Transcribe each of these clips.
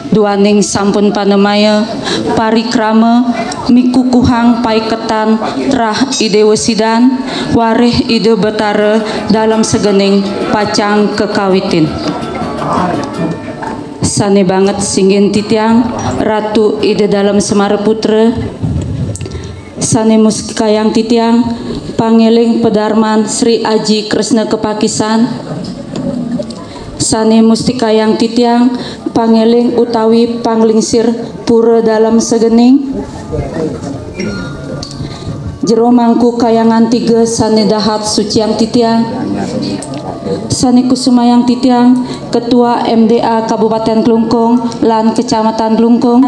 duaning sampun panemaya parikrama mikukuhang paiketan trah ide wesidan wareh ide betara dalam segening pacang kekawitin. Sane banget singgin titiang ratu ide dalam Semar Putra, sane muskayang titiang pangeling pedarman Sri Aji Kresna Kepakisan, sane mustikayang titiang pangeling utawi panglingsir pura dalam segening, jero mangku kayangan tiga sane dahat suciang titiang, sane kusumayang titiang ketua MDA Kabupaten Klungkung lan Kecamatan Klungkung,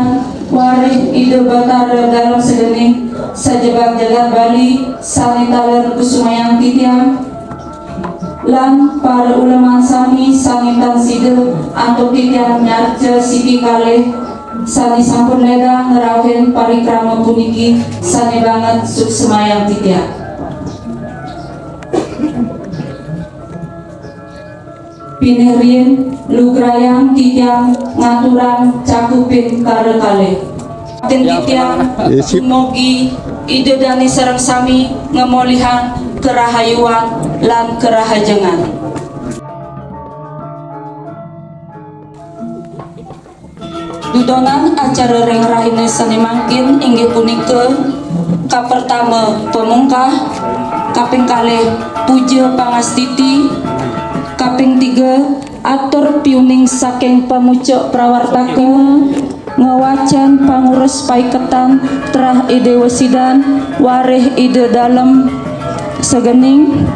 warih ide batara dalam segening sajebak jagat Bali sane taler kusumayang titiang lan para ulama sami sanitan side antuk titiang nyarja siki kalih sani sampun ledang ngerawen parikrama puniki sane banget suksemayang titiang. Pinerien lugrayang titiang ngaturan cakupin kare kalih ten titiang mugi ide dani sareng sami ngemolihan kerahayuan lan kerahajengan. Dudonan acara reng rahine sane mangkin inggih punika kapertama pemungkah, kaping kalih puja pangastiti, kaping tiga atur piuning saking pamucuk prawartaka ngawacan pangurus paiketan trah ide wesidan wareh ide dalem segening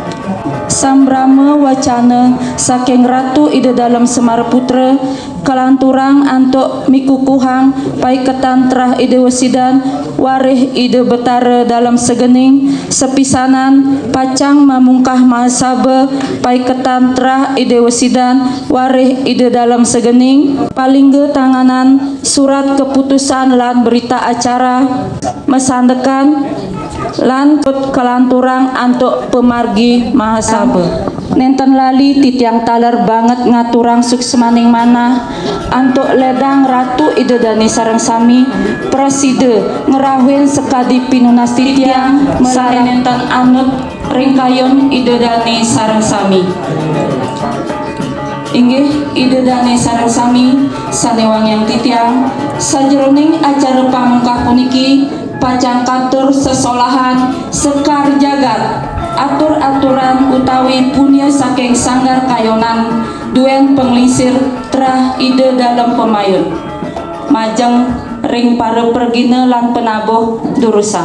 sambrama wacana saking ratu ide dalam Semar Putra kalanturang antuk mikukuhang paiketan trah ide wesidan warih ide betara dalam segening sepisanan pacang mamungkah mahasaba paiketan trah ide wesidan warih ide dalam segening palingge tanganan surat keputusan lan berita acara mesandekan lan kelanturang antuk pemargi mahasaba. Nenten lali titiang taler banget ngaturang suksemaning mana antuk ledang ratu ide dani sareng sami preside ngerawin sekadi pinunas titiang melalui nenten anut ringkayun ide dani sareng sami. Inggih ide dani sareng sami sanewang yang titiang sajeroning acara pamungkah puniki pacang katur sesolahan sekar jagat atur-aturan utawi punya saking sanggar kayonan duen penglingsir trah ide dalam pemayun majeng ring para pergina lan penabuh durusa.